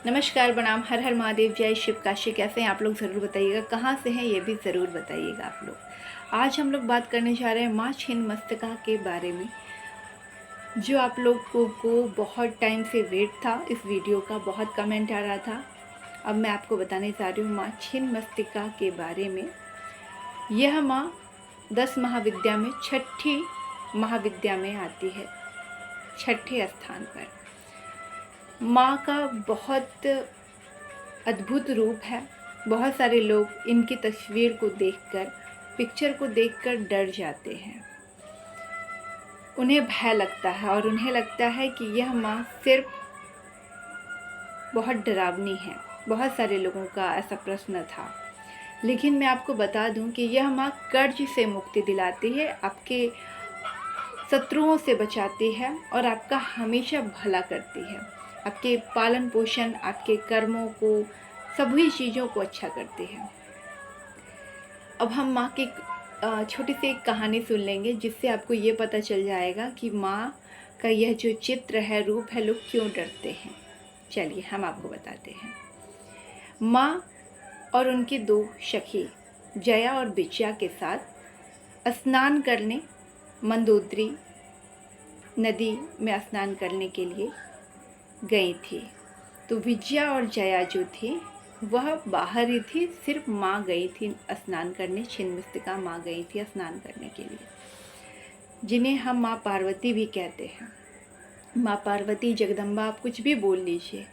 नमस्कार, प्रणाम, हर हर महादेव, जय शिव काशी। कैसे हैं आप लोग? ज़रूर बताइएगा। कहाँ से हैं ये भी ज़रूर बताइएगा आप लोग। आज हम लोग बात करने जा रहे हैं माँ छिन्नमस्तिका के बारे में, जो आप लोगों को बहुत टाइम से वेट था इस वीडियो का, बहुत कमेंट आ रहा था। अब मैं आपको बताने जा रही हूँ माँ छिन्नमस्तिका के बारे में। यह माँ 10 महाविद्या में छठी महाविद्या में आती है, छठे स्थान पर। माँ का बहुत अद्भुत रूप है। बहुत सारे लोग इनकी तस्वीर को देखकर, पिक्चर को देखकर डर जाते हैं। उन्हें भय लगता है और उन्हें लगता है कि यह माँ सिर्फ बहुत डरावनी है। बहुत सारे लोगों का ऐसा प्रश्न था, लेकिन मैं आपको बता दूं कि यह माँ कर्ज से मुक्ति दिलाती है, आपके शत्रुओं से बचाती है और आपका हमेशा भला करती है। आपके पालन पोषण, आपके कर्मों को, सभी चीज़ों को अच्छा करती है। अब हम माँ की छोटी सी एक कहानी सुन लेंगे, जिससे आपको ये पता चल जाएगा कि माँ का यह जो चित्र है, रूप है, लोग क्यों डरते हैं। चलिए हम आपको बताते हैं। माँ और उनकी 2 सखी जया और बिचिया के साथ स्नान करने मंदोदरी नदी में स्नान करने के लिए गई थी। तो विजया और जया जो थी वह बाहर ही थी, सिर्फ माँ गई थी स्नान करने। छिन्नमस्तिका माँ गई थी स्नान करने के लिए, जिन्हें हम माँ पार्वती भी कहते हैं। माँ पार्वती, जगदम्बा, आप कुछ भी बोल लीजिए।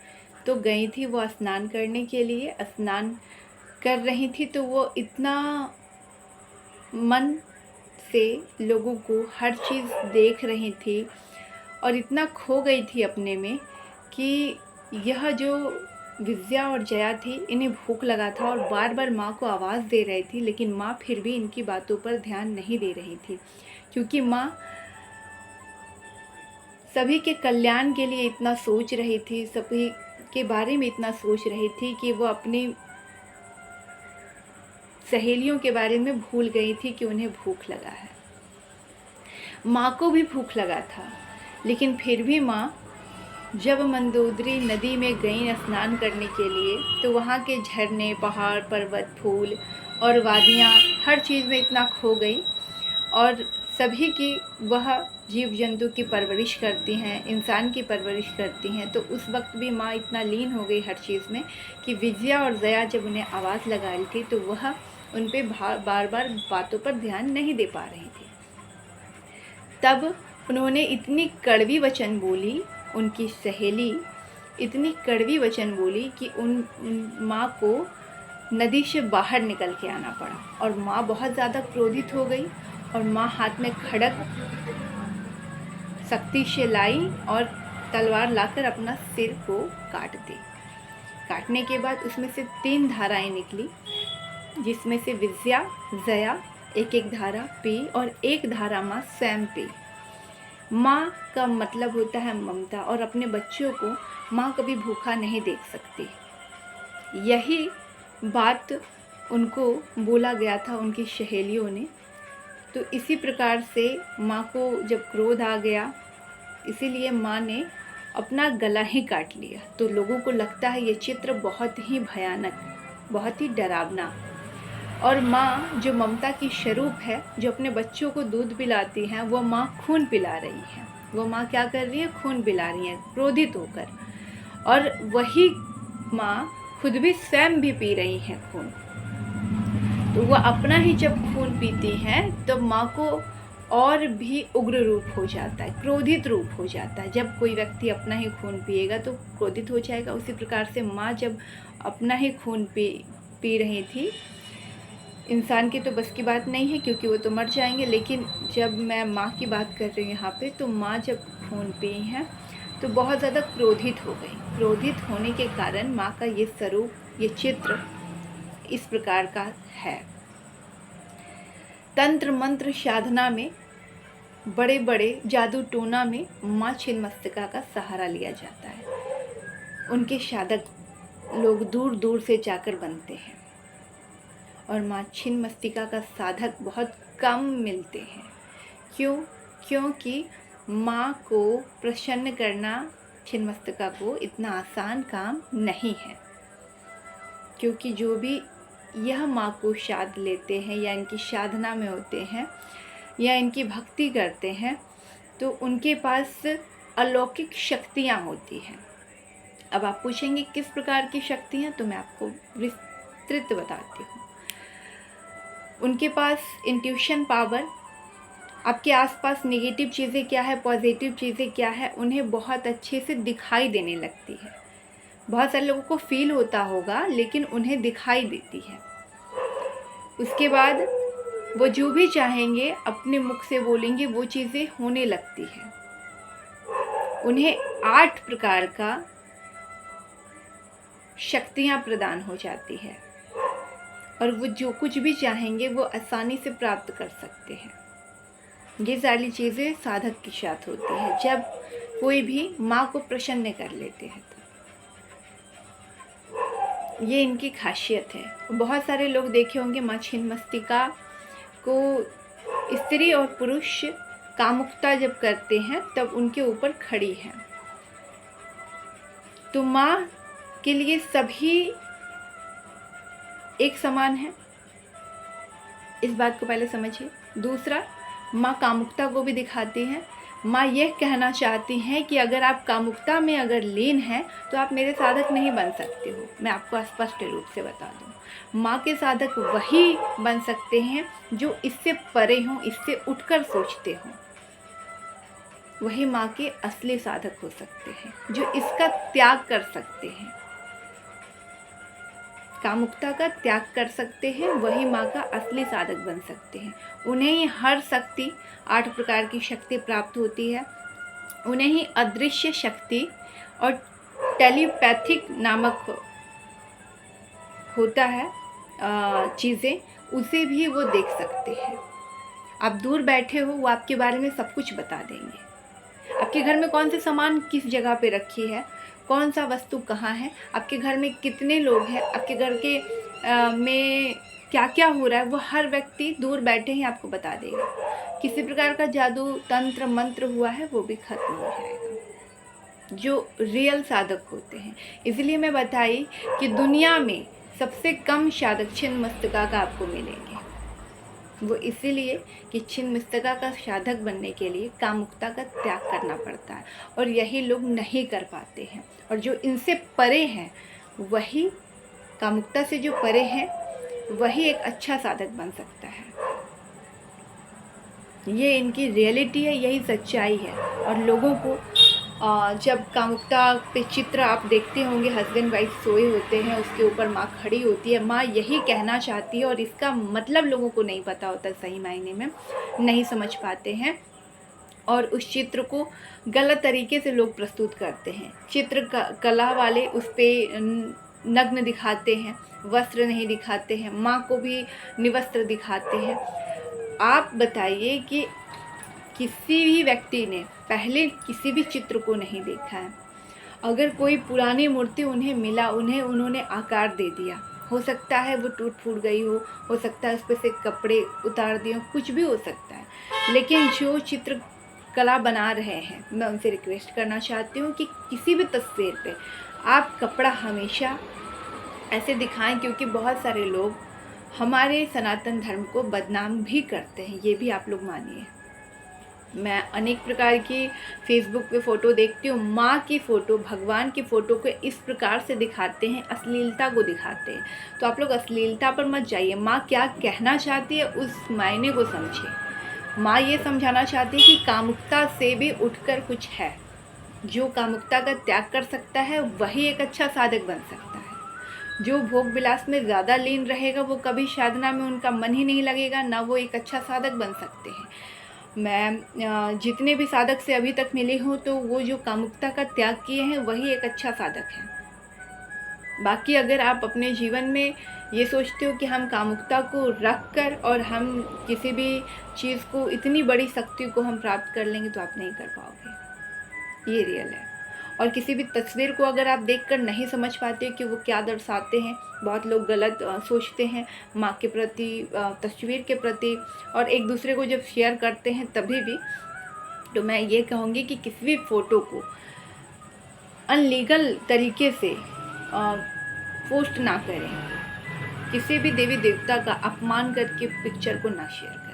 तो गई थी वो स्नान करने के लिए, स्नान कर रही थी। तो वो इतना मन से लोगों को हर चीज़ देख रही थी और इतना खो गई थी अपने में कि यह जो विजया और जया थी, इन्हें भूख लगा था और बार बार माँ को आवाज़ दे रही थी, लेकिन माँ फिर भी इनकी बातों पर ध्यान नहीं दे रही थी, क्योंकि माँ सभी के कल्याण के लिए इतना सोच रही थी, सभी के बारे में इतना सोच रही थी कि वो अपनी सहेलियों के बारे में भूल गई थी कि उन्हें भूख लगा है। माँ को भी भूख लगा था, लेकिन फिर भी माँ जब मंदोदरी नदी में गई स्नान करने के लिए, तो वहाँ के झरने, पहाड़, पर्वत, फूल और वादियाँ, हर चीज़ में इतना खो गई। और सभी की वह जीव जंतु की परवरिश करती हैं, इंसान की परवरिश करती हैं। तो उस वक्त भी माँ इतना लीन हो गई हर चीज़ में कि विजया और जया जब उन्हें आवाज़ लगा रही थी, तो वह उन पे बार बार बातों पर ध्यान नहीं दे पा रही थी। तब उन्होंने इतनी कड़वी वचन बोली, उनकी सहेली इतनी कड़वी वचन बोली कि उन माँ को नदी से बाहर निकल के आना पड़ा। और माँ बहुत ज़्यादा क्रोधित हो गई और माँ हाथ में खड़ग सख्ती से लाई और तलवार लाकर अपना सिर को काट दी। काटने के बाद उसमें से 3 धाराएं निकली, जिसमें से विजया, जया एक एक धारा पी और एक धारा माँ स्वयं पी। माँ का मतलब होता है ममता, और अपने बच्चों को माँ कभी भूखा नहीं देख सकती। यही बात उनको बोला गया था उनकी सहेलियों ने। तो इसी प्रकार से माँ को जब क्रोध आ गया, इसीलिए माँ ने अपना गला ही काट लिया। तो लोगों को लगता है ये चित्र बहुत ही भयानक, बहुत ही डरावना। और माँ जो ममता की स्वरूप है, जो अपने बच्चों को दूध पिलाती हैं, वो माँ खून पिला रही है। वो माँ क्या कर रही है? खून पिला रही है, क्रोधित होकर। और वही माँ खुद भी स्वयं भी पी रही हैं खून। तो वो अपना ही जब खून पीती हैं, तो माँ को और भी उग्र रूप हो जाता है, क्रोधित रूप हो जाता है। जब कोई व्यक्ति अपना ही खून पिएगा तो क्रोधित हो जाएगा। उसी प्रकार से माँ जब अपना ही खून पी रही थी, इंसान की तो बस की बात नहीं है, क्योंकि वो तो मर जाएंगे। लेकिन जब मैं माँ की बात कर रही हूँ यहाँ पे, तो माँ जब खून पी हैं तो बहुत ज़्यादा क्रोधित हो गई। क्रोधित होने के कारण माँ का ये स्वरूप, ये चित्र इस प्रकार का है। तंत्र मंत्र साधना में, बड़े बड़े जादू टोना में माँ छिन्नमस्तिका का सहारा लिया जाता है। उनके साधक लोग दूर दूर से जाकर बनते हैं और माँ छिन्नमस्तिका का साधक बहुत कम मिलते हैं। क्यों? क्योंकि माँ को प्रसन्न करना छिन्नमस्तिका को इतना आसान काम नहीं है, क्योंकि जो भी यह माँ को साध लेते हैं या इनकी साधना में होते हैं या इनकी भक्ति करते हैं तो उनके पास अलौकिक शक्तियाँ होती हैं। अब आप पूछेंगे किस प्रकार की शक्तियाँ, तो मैं आपको विस्तृत बताती हूँ। उनके पास इंट्यूशन पावर, आपके आसपास नेगेटिव चीज़ें क्या है, पॉजिटिव चीज़ें क्या है, उन्हें बहुत अच्छे से दिखाई देने लगती है। बहुत सारे लोगों को फील होता होगा लेकिन उन्हें दिखाई देती है। उसके बाद वो जो भी चाहेंगे अपने मुख से बोलेंगे, वो चीज़ें होने लगती है। उन्हें 8 प्रकार का शक्तियाँ प्रदान हो जाती है और वो जो कुछ भी चाहेंगे वो आसानी से प्राप्त कर सकते हैं। ये सारी चीज़ें साधक के साथ होती है जब कोई भी माँ को प्रसन्न कर लेते हैं तो ये इनकी खासियत है। बहुत सारे लोग देखे होंगे माँ छिन्नमस्तिका को स्त्री और पुरुष कामुकता जब करते हैं तब उनके ऊपर खड़ी है। तो माँ के लिए सभी एक समान है, इस बात को पहले समझिए। दूसरा, माँ कामुकता को भी दिखाती हैं। माँ यह कहना चाहती हैं कि अगर आप कामुकता में अगर लीन हैं तो आप मेरे साधक नहीं बन सकते हो। मैं आपको स्पष्ट रूप से बता दूँ, माँ के साधक वही बन सकते हैं जो इससे परे हों, इससे उठकर सोचते हों। वही माँ के असली साधक हो सकते हैं, जो इसका त्याग कर सकते हैं, कामुकता का त्याग कर सकते हैं। वही माँ का असली साधक बन सकते हैं। उन्हें ही हर शक्ति, 8 प्रकार की शक्ति प्राप्त होती है। उन्हें ही अदृश्य शक्ति और टेलीपैथिक नामक होता है चीज़ें, उसे भी वो देख सकते हैं। आप दूर बैठे हो, वो आपके बारे में सब कुछ बता देंगे। आपके घर में कौन से सामान किस जगह पे रखी है, कौन सा वस्तु कहाँ है, आपके घर में कितने लोग हैं, आपके घर के में क्या क्या हो रहा है, वो हर व्यक्ति दूर बैठे ही आपको बता देगा। किसी प्रकार का जादू तंत्र मंत्र हुआ है वो भी खत्म हो जाएगा, जो रियल साधक होते हैं। इसलिए मैं बताई कि दुनिया में सबसे कम साधक छिन्नमस्तिका का आपको मिलेंगे। वो इसीलिए कि छिन्नमस्तिका का साधक बनने के लिए कामुकता का त्याग करना पड़ता है और यही लोग नहीं कर पाते हैं। और जो इनसे परे हैं, वही कामुकता से जो परे हैं, वही एक अच्छा साधक बन सकता है। ये इनकी रियलिटी है, यही सच्चाई है। और लोगों को जब कामुकता पे चित्र आप देखते होंगे, हस्बैंड वाइफ सोए होते हैं, उसके ऊपर माँ खड़ी होती है। माँ यही कहना चाहती है और इसका मतलब लोगों को नहीं पता होता, सही मायने में नहीं समझ पाते हैं और उस चित्र को गलत तरीके से लोग प्रस्तुत करते हैं। चित्र कला वाले उस पर नग्न दिखाते हैं, वस्त्र नहीं दिखाते हैं, माँ को भी निवस्त्र दिखाते हैं। आप बताइए कि किसी भी व्यक्ति ने पहले किसी भी चित्र को नहीं देखा है, अगर कोई पुरानी मूर्ति उन्हें मिला, उन्होंने आकार दे दिया, हो सकता है वो टूट फूट गई हो सकता है उस पर से कपड़े उतार दिए हो, कुछ भी हो सकता है। लेकिन जो चित्र कला बना रहे हैं, मैं उनसे रिक्वेस्ट करना चाहती हूँ कि किसी भी तस्वीर पे आप कपड़ा हमेशा ऐसे दिखाएं, क्योंकि बहुत सारे लोग हमारे सनातन धर्म को बदनाम भी करते हैं। ये भी आप लोग मानिए। मैं अनेक प्रकार की फेसबुक पे फ़ोटो देखती हूँ, माँ की फ़ोटो, भगवान की फ़ोटो को इस प्रकार से दिखाते हैं, अश्लीलता को दिखाते हैं। तो आप लोग अश्लीलता पर मत जाइए। माँ क्या कहना चाहती है उस मायने को समझिए। माँ ये समझाना चाहती है कि कामुकता से भी उठकर कुछ है। जो कामुकता का त्याग कर सकता है वही एक अच्छा साधक बन सकता है। जो भोग विलास में ज़्यादा लीन रहेगा, वो कभी साधना में उनका मन ही नहीं लगेगा, ना वो एक अच्छा साधक बन सकते हैं। मैं जितने भी साधक से अभी तक मिली हूँ, तो वो जो कामुकता का त्याग किए हैं वही एक अच्छा साधक है। बाकी अगर आप अपने जीवन में ये सोचते हो कि हम कामुकता को रख कर और हम किसी भी चीज़ को, इतनी बड़ी शक्ति को हम प्राप्त कर लेंगे, तो आप नहीं कर पाओगे। ये रियल है। और किसी भी तस्वीर को अगर आप देखकर नहीं समझ पाते कि वो क्या दर्शाते हैं, बहुत लोग गलत सोचते हैं माँ के प्रति, तस्वीर के प्रति, और एक दूसरे को जब शेयर करते हैं तभी भी। तो मैं ये कहूँगी कि किसी भी फ़ोटो को अनलीगल तरीके से पोस्ट ना करें। किसी भी देवी देवता का अपमान करके पिक्चर को ना शेयर करें।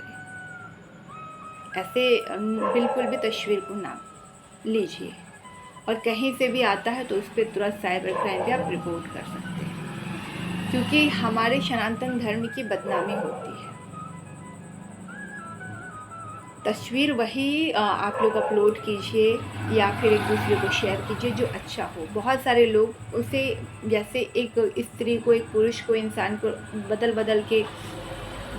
ऐसे बिल्कुल भी तस्वीर को ना लीजिए। और कहीं से भी आता है तो उस पर तुरंत साइबर क्राइम पे आप रिपोर्ट कर सकते हैं, क्योंकि हमारे सनातन धर्म की बदनामी होती है। तस्वीर वही आप लोग अपलोड कीजिए या फिर एक दूसरे को शेयर कीजिए जो अच्छा हो। बहुत सारे लोग उसे, जैसे एक स्त्री को, एक पुरुष को, इंसान को बदल बदल के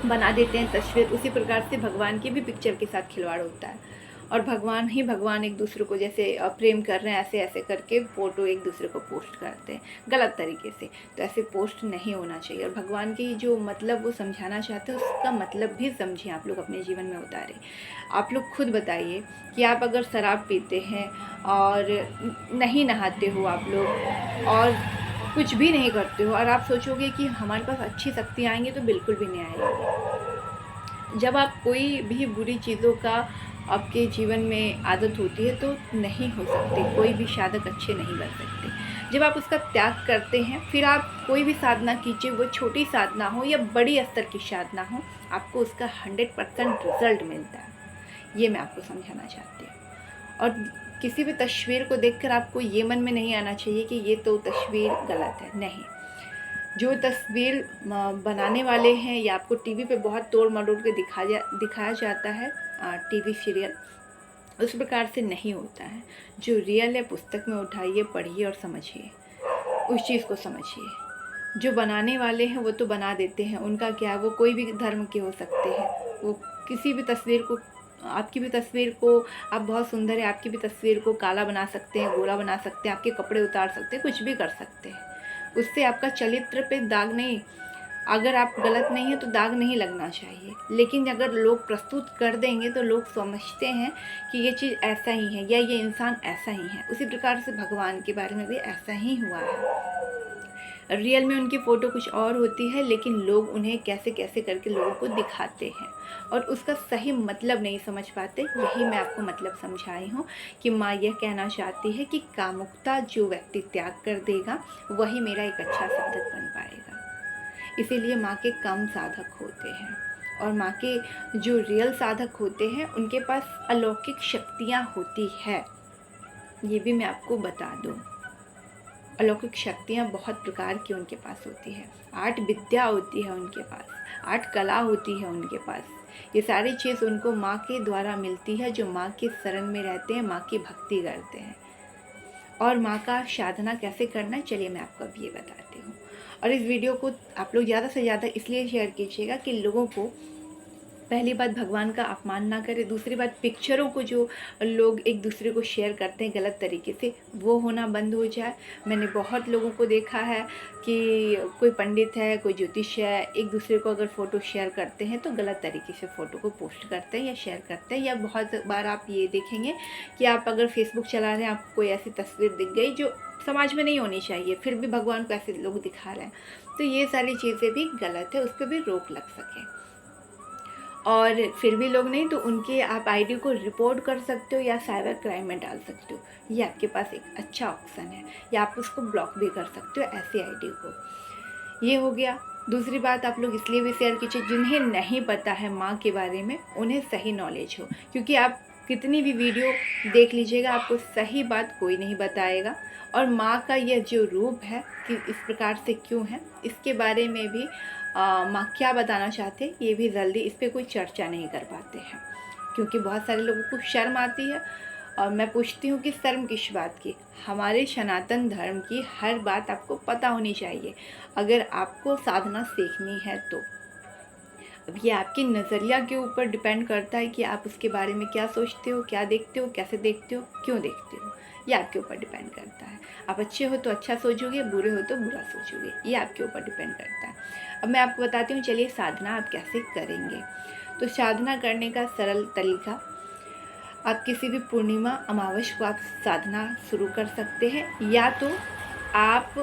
बना देते हैं तस्वीर, उसी प्रकार से भगवान की भी पिक्चर के साथ खिलवाड़ होता है। और भगवान ही भगवान एक दूसरे को जैसे प्रेम कर रहे हैं ऐसे ऐसे करके फ़ोटो एक दूसरे को पोस्ट करते हैं गलत तरीके से। तो ऐसे पोस्ट नहीं होना चाहिए। और भगवान की जो मतलब वो समझाना चाहते हैं उसका मतलब भी समझिए, आप लोग अपने जीवन में उतारें। आप लोग खुद बताइए कि आप अगर शराब पीते हैं और नहीं नहाते हो आप लोग और कुछ भी नहीं करते हो और आप सोचोगे कि हमारे पास अच्छी शक्तियाँ आएंगी, तो बिल्कुल भी नहीं आएगी। जब आप कोई भी बुरी चीज़ों का आपके जीवन में आदत होती है तो नहीं हो सकते, कोई भी साधक अच्छे नहीं बन सकते। जब आप उसका त्याग करते हैं फिर आप कोई भी साधना कीजिए, वो छोटी साधना हो या बड़ी स्तर की साधना हो, आपको उसका 100% रिजल्ट मिलता है। ये मैं आपको समझाना चाहती हूँ। और किसी भी तस्वीर को देखकर आपको ये मन में नहीं आना चाहिए कि ये तो तस्वीर गलत है। नहीं, जो तस्वीर बनाने वाले हैं या आपको टीवी पे बहुत तोड़ मरोड़ के दिखाया जाता है टीवी सीरियल, उस प्रकार से नहीं होता है। जो रियल है पुस्तक में उठाइए, पढ़िए और समझिए, उस चीज़ को समझिए। जो बनाने वाले हैं वो तो बना देते हैं, उनका क्या है, वो कोई भी धर्म के हो सकते हैं। वो किसी भी तस्वीर को, आपकी भी तस्वीर को, आप बहुत सुंदर है, आपकी भी तस्वीर को काला बना सकते हैं, गोरा बना सकते हैं, आपके कपड़े उतार सकते हैं, कुछ भी कर सकते हैं। उससे आपका चरित्र पे दाग नहीं, अगर आप गलत नहीं है तो दाग नहीं लगना चाहिए। लेकिन अगर लोग प्रस्तुत कर देंगे तो लोग समझते हैं कि ये चीज़ ऐसा ही है या ये इंसान ऐसा ही है। उसी प्रकार से भगवान के बारे में भी ऐसा ही हुआ है। रियल में उनकी फ़ोटो कुछ और होती है, लेकिन लोग उन्हें कैसे कैसे करके लोगों को दिखाते हैं और उसका सही मतलब नहीं समझ पाते। यही मैं आपको मतलब समझाई हूँ कि माँ यह कहना चाहती है कि कामुकता जो व्यक्ति त्याग कर देगा वही मेरा एक अच्छा साधक बन पाएगा। इसीलिए माँ के कम साधक होते हैं और माँ के जो रियल साधक होते हैं उनके पास अलौकिक शक्तियाँ होती है। ये भी मैं आपको बता दूँ, अलौकिक शक्तियाँ बहुत प्रकार की उनके पास होती है। 8 विद्या होती है उनके पास, 8 कला होती है उनके पास। ये सारी चीज़ उनको माँ के द्वारा मिलती है, जो माँ के शरण में रहते हैं, माँ की भक्ति करते हैं। और माँ का साधना कैसे करना है, चलिए मैं आपको अब ये बताती हूँ। और इस वीडियो को आप लोग ज़्यादा से ज़्यादा इसलिए शेयर कीजिएगा कि लोगों को, पहली बात, भगवान का अपमान ना करें। दूसरी बात, पिक्चरों को जो लोग एक दूसरे को शेयर करते हैं गलत तरीके से, वो होना बंद हो जाए। मैंने बहुत लोगों को देखा है कि कोई पंडित है, कोई ज्योतिष है, एक दूसरे को अगर फ़ोटो शेयर करते हैं तो गलत तरीके से फ़ोटो को पोस्ट करते हैं या शेयर करते हैं। या बहुत बार आप ये देखेंगे कि आप अगर फेसबुक चला रहे हैं, आपको कोई ऐसी तस्वीर दिख गई जो समाज में नहीं होनी चाहिए, फिर भी भगवान को ऐसे लोग दिखा रहे हैं, तो ये सारी चीज़ें भी गलत है, उस पर भी रोक लग सके। और फिर भी लोग नहीं, तो उनके आप आईडी को रिपोर्ट कर सकते हो या साइबर क्राइम में डाल सकते हो। ये आपके पास एक अच्छा ऑप्शन है। या आप उसको ब्लॉक भी कर सकते हो ऐसी आईडी को। ये हो गया। दूसरी बात, आप लोग इसलिए भी शेयर कीजिए जिन्हें नहीं पता है माँ के बारे में, उन्हें सही नॉलेज हो। क्योंकि आप कितनी भी वीडियो देख लीजिएगा, आपको सही बात कोई नहीं बताएगा। और माँ का यह जो रूप है कि इस प्रकार से क्यों है, इसके बारे में भी माँ क्या बताना चाहते हैं, ये भी जल्दी इस पर कोई चर्चा नहीं कर पाते हैं। क्योंकि बहुत सारे लोगों को शर्म आती है। और मैं पूछती हूँ कि शर्म किस बात की? हमारे सनातन धर्म की हर बात आपको पता होनी चाहिए अगर आपको साधना सीखनी है तो। अब ये आपकी नज़रिया के ऊपर डिपेंड करता है कि आप उसके बारे में क्या सोचते हो, क्या देखते हो, कैसे देखते हो, क्यों देखते हो। ये आपके ऊपर डिपेंड करता है। आप अच्छे हो तो अच्छा सोचोगे, बुरे हो तो बुरा सोचोगे, ये आपके ऊपर डिपेंड करता है। अब मैं आपको बताती हूँ, चलिए साधना आप कैसे करेंगे। तो साधना करने का सरल तरीका, आप किसी भी पूर्णिमा, अमावस को आप साधना शुरू कर सकते हैं, या तो आप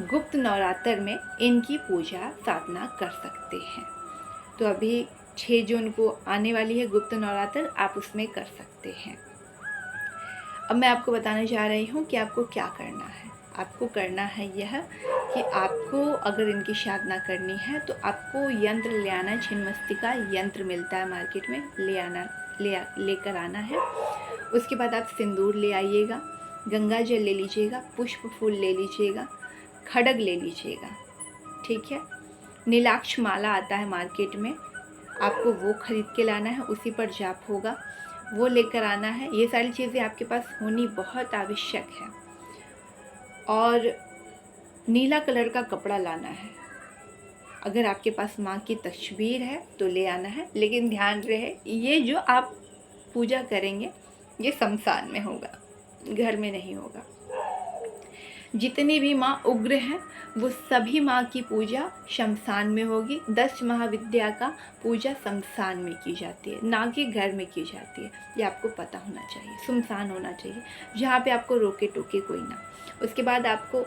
गुप्त नवरात्र में इनकी पूजा साधना कर सकते हैं। तो अभी 6 जून को आने वाली है गुप्त नवरात्र, आप उसमें कर सकते हैं। अब मैं आपको बताने जा रही हूँ कि आपको क्या करना है। आपको करना है यह कि आपको अगर इनकी साधना करनी है तो आपको यंत्र ले आना है। छिन्नमस्तिका यंत्र मिलता है मार्केट में, लेकर आना है। उसके बाद आप सिंदूर ले आइएगा, गंगा जल ले लीजिएगा, पुष्प फूल ले लीजिएगा, खड्ग ले लीजिएगा, ठीक है। नीलाक्ष माला आता है मार्केट में, आपको वो खरीद के लाना है, उसी पर जाप होगा, वो लेकर आना है। ये सारी चीज़ें आपके पास होनी बहुत आवश्यक है। और नीला कलर का कपड़ा लाना है। अगर आपके पास माँ की तस्वीर है तो ले आना है, लेकिन ध्यान रहे ये जो आप पूजा करेंगे ये शमशान में होगा, घर में नहीं होगा। जितनी भी माँ उग्र हैं वो सभी माँ की पूजा शमशान में होगी। 10 महाविद्या का पूजा शमशान में की जाती है, ना कि घर में की जाती है। ये आपको पता होना चाहिए, शमशान होना चाहिए जहाँ पे आपको रोके टोके कोई ना। उसके बाद आपको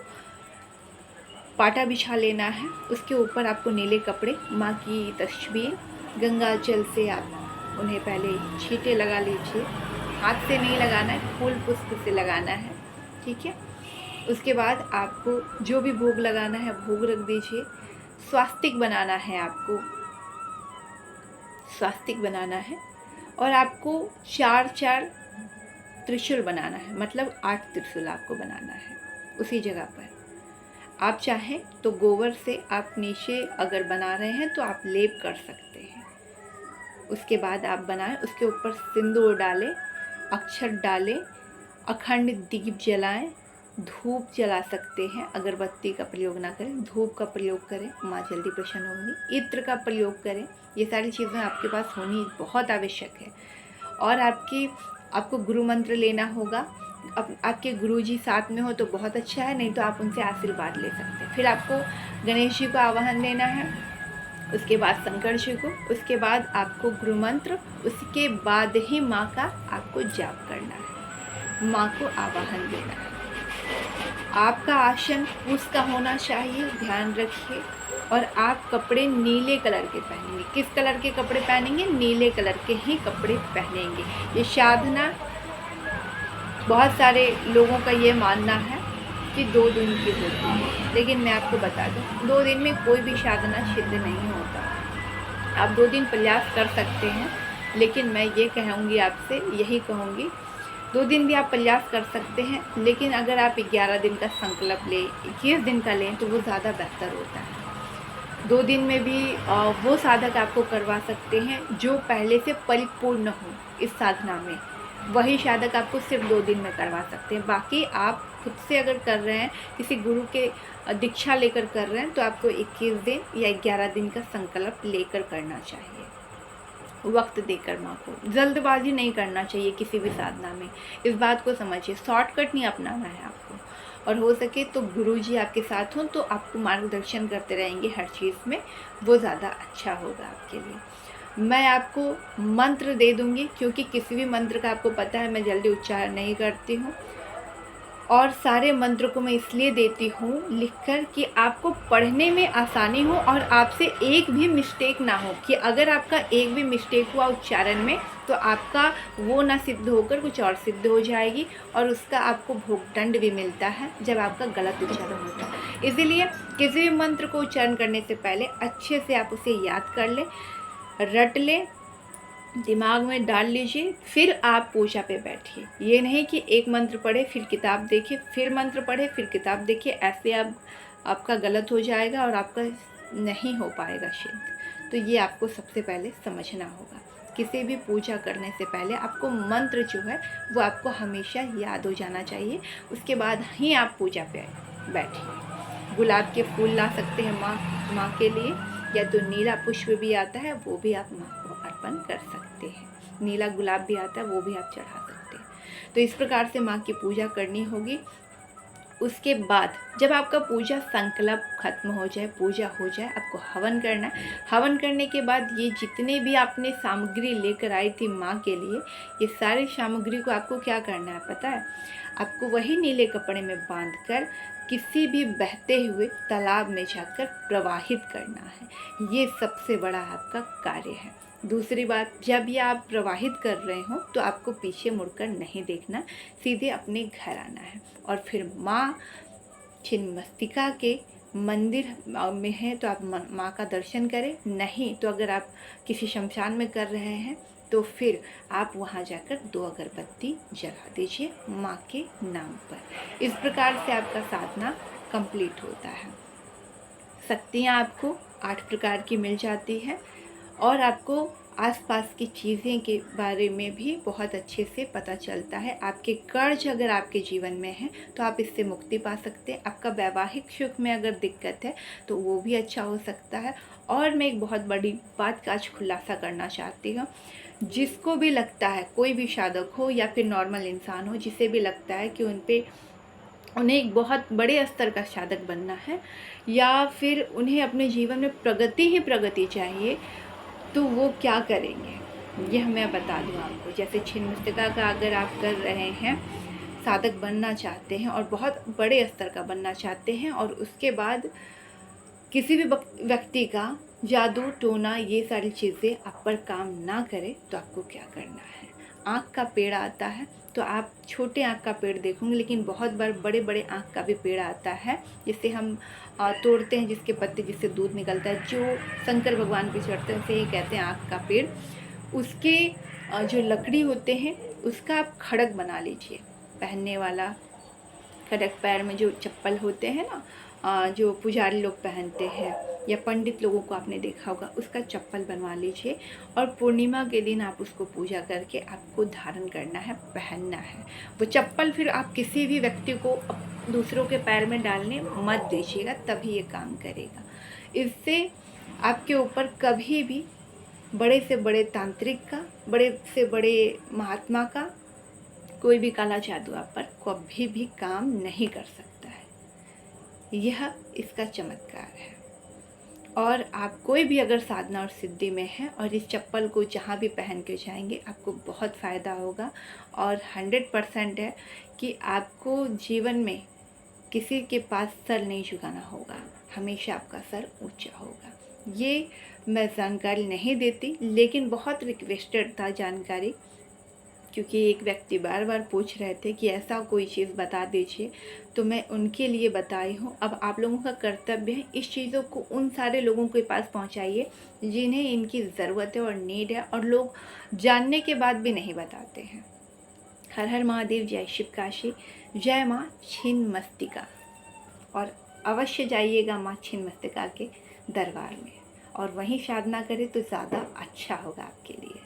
पाटा बिछा लेना है, उसके ऊपर आपको नीले कपड़े, माँ की तस्वीर, गंगा जल से आप उन्हें पहले छींटे लगा लीजिए। हाथ से नहीं लगाना है, फूल पुष्प से लगाना है, ठीक है। उसके बाद आपको जो भी भोग लगाना है भोग रख दीजिए। स्वास्तिक बनाना है, आपको स्वास्तिक बनाना है। और आपको 4-4 त्रिशूल बनाना है, मतलब 8 त्रिशूल आपको बनाना है उसी जगह पर। आप चाहें तो गोबर से आप नीचे अगर बना रहे हैं तो आप लेप कर सकते हैं। उसके बाद आप बनाएं, उसके ऊपर सिंदूर डालें, अक्षत डालें, अखंड दीप जलाएं, धूप जला सकते हैं। अगरबत्ती का प्रयोग ना करें, धूप का प्रयोग करें, माँ जल्दी प्रसन्न होंगी। इत्र का प्रयोग करें। ये सारी चीज़ें आपके पास होनी बहुत आवश्यक है। और आपको गुरु मंत्र लेना होगा। आपके गुरुजी साथ में हो तो बहुत अच्छा है, नहीं तो आप उनसे आशीर्वाद ले सकते हैं। फिर आपको गणेश जी को आवाहन देना है, उसके बाद शंकर जी को, उसके बाद आपको गुरु मंत्र, उसके बाद ही माँ का आपको जाप करना है, माँ को आवाहन देना है। आपका आसन उसका होना चाहिए, ध्यान रखिए। और आप कपड़े नीले कलर के पहनेंगे। किस कलर के कपड़े पहनेंगे? नीले कलर के ही कपड़े पहनेंगे। ये साधना बहुत सारे लोगों का ये मानना है कि 2 दिन की होती है, लेकिन मैं आपको बता दूं 2 दिन में कोई भी साधना सिद्ध नहीं होता। आप 2 दिन प्रयास कर सकते हैं, लेकिन मैं ये कहूँगी आपसे, यही कहूँगी 2 दिन भी आप प्रयास कर सकते हैं, लेकिन अगर आप 11 दिन का संकल्प लें, 21 दिन का लें तो वो ज़्यादा बेहतर होता है। 2 दिन में भी वो साधक आपको करवा सकते हैं जो पहले से परिपूर्ण हो इस साधना में, वही साधक आपको सिर्फ 2 दिन में करवा सकते हैं। बाकी आप खुद से अगर कर रहे हैं, किसी गुरु के दीक्षा लेकर कर रहे हैं, तो आपको 21 दिन या 11 दिन का संकल्प लेकर करना चाहिए, वक्त देकर। माँ को जल्दबाजी नहीं करना चाहिए किसी भी साधना में, इस बात को समझिए। शॉर्टकट नहीं अपनाना है आपको। और हो सके तो गुरुजी आपके साथ हों तो आपको मार्गदर्शन करते रहेंगे हर चीज़ में, वो ज़्यादा अच्छा होगा आपके लिए। मैं आपको मंत्र दे दूँगी, क्योंकि किसी भी मंत्र का आपको पता है मैं जल्दी उच्चारण नहीं करती हूँ, और सारे मंत्र को मैं इसलिए देती हूँ लिखकर कि आपको पढ़ने में आसानी हो और आपसे एक भी मिस्टेक ना हो, कि अगर आपका एक भी मिस्टेक हुआ उच्चारण में तो आपका वो ना सिद्ध होकर कुछ और सिद्ध हो जाएगी, और उसका आपको भोगदंड भी मिलता है जब आपका गलत उच्चारण होता है। इसीलिए किसी भी मंत्र को उच्चारण करने से पहले अच्छे से आप उसे याद कर लें, रट लें, दिमाग में डाल लीजिए, फिर आप पूजा पे बैठिए। ये नहीं कि एक मंत्र पढ़े फिर किताब देखे, फिर मंत्र पढ़े फिर किताब देखे, ऐसे आपका गलत हो जाएगा और आपका नहीं हो पाएगा सिद्ध। तो ये आपको सबसे पहले समझना होगा। किसी भी पूजा करने से पहले आपको मंत्र जो है वो आपको हमेशा याद हो जाना चाहिए, उसके बाद ही आप पूजा पे बैठिए। गुलाब के फूल ला सकते हैं माँ के लिए, या तो नीला पुष्प भी आता है वो भी आप माँ को अर्पण कर सकते हैं। नीला गुलाब भी आता है वो भी आप चढ़ा सकते हैं। तो इस प्रकार से माँ की पूजा करनी होगी। उसके बाद जब आपका पूजा संकल्प खत्म हो जाए, पूजा हो जाए, आपको हवन करना है। हवन करने के बाद ये जितने भी आपने सामग्री लेकर आई थी माँ के लिए, ये सारी सामग्री को आपको क्या करना है पता है? आपको वही नीले कपड़े में बांध कर किसी भी बहते हुए तालाब में जाकर प्रवाहित करना है। ये सबसे बड़ा आपका कार्य है। दूसरी बात, जब ये आप प्रवाहित कर रहे हो तो आपको पीछे मुड़कर नहीं देखना, सीधे अपने घर आना है। और फिर माँ छिन्नमस्तिका के मंदिर में है तो आप माँ का दर्शन करें, नहीं तो अगर आप किसी शमशान में कर रहे हैं तो फिर आप वहाँ जाकर 2 अगरबत्ती जला दीजिए माँ के नाम पर। इस प्रकार से आपका साधना कंप्लीट होता है। शक्तियाँ आपको 8 प्रकार की मिल जाती है और आपको आसपास की चीज़ें के बारे में भी बहुत अच्छे से पता चलता है। आपके कर्ज अगर आपके जीवन में हैं तो आप इससे मुक्ति पा सकते हैं। आपका वैवाहिक सुख में अगर दिक्कत है तो वो भी अच्छा हो सकता है। और मैं एक बहुत बड़ी बात का आज खुलासा करना चाहती हूँ, जिसको भी लगता है, कोई भी साधक हो या फिर नॉर्मल इंसान हो, जिसे भी लगता है कि उन्हें एक बहुत बड़े स्तर का साधक बनना है या फिर उन्हें अपने जीवन में प्रगति ही प्रगति चाहिए, तो वो क्या करेंगे यह मैं बता दूँ आपको। जैसे छिन्नमस्तिका का अगर आप कर रहे हैं, साधक बनना चाहते हैं और बहुत बड़े स्तर का बनना चाहते हैं और उसके बाद किसी भी व्यक्ति का जादू टोना ये सारी चीज़ें आप पर काम ना करे तो आपको क्या करना है। आँख का पेड़ आता है तो आप छोटे आँख का पेड़ देखोगे, लेकिन बहुत बार बड़े बड़े आँख का भी पेड़ आता है जिसे हम तोड़ते हैं, जिसके पत्ते जिससे दूध निकलता है, जो शंकर भगवान पे चढ़ते हैं, उसे ही कहते हैं आँख का पेड़। उसके जो लकड़ी होते हैं उसका आप खड़ग बना लीजिए, पहनने वाला खड़ग, पैर में जो चप्पल होते हैं ना, जो पुजारी लोग पहनते हैं या पंडित लोगों को आपने देखा होगा, उसका चप्पल बनवा लीजिए और पूर्णिमा के दिन आप उसको पूजा करके आपको धारण करना है, पहनना है। वो चप्पल फिर आप किसी भी व्यक्ति को दूसरों के पैर में डालने मत दीजिएगा, तभी ये काम करेगा। इससे आपके ऊपर कभी भी बड़े से बड़े तांत्रिक का, बड़े से बड़े महात्मा का कोई भी काला जादू आप पर कभी भी काम नहीं कर सकता है। यह इसका चमत्कार है। और आप कोई भी अगर साधना और सिद्धि में है और इस चप्पल को जहाँ भी पहन के जाएंगे आपको बहुत फ़ायदा होगा और 100% है कि आपको जीवन में किसी के पास सर नहीं झुकाना होगा, हमेशा आपका सर ऊंचा होगा। ये मैं जानकारी नहीं देती, लेकिन बहुत रिक्वेस्टेड था जानकारी, क्योंकि एक व्यक्ति बार बार पूछ रहे थे कि ऐसा कोई चीज़ बता दीजिए, तो मैं उनके लिए बताई हूँ। अब आप लोगों का कर्तव्य है इस चीज़ों को उन सारे लोगों के पास पहुँचाइए जिन्हें इनकी ज़रूरत है और नीड है, और लोग जानने के बाद भी नहीं बताते हैं। हर हर महादेव, जय शिव काशी, जय माँ छिन्नमस्तिका। और अवश्य जाइएगा माँ छिन्नमस्तिका के दरबार में और वहीं साधना करें तो ज़्यादा अच्छा होगा आपके लिए।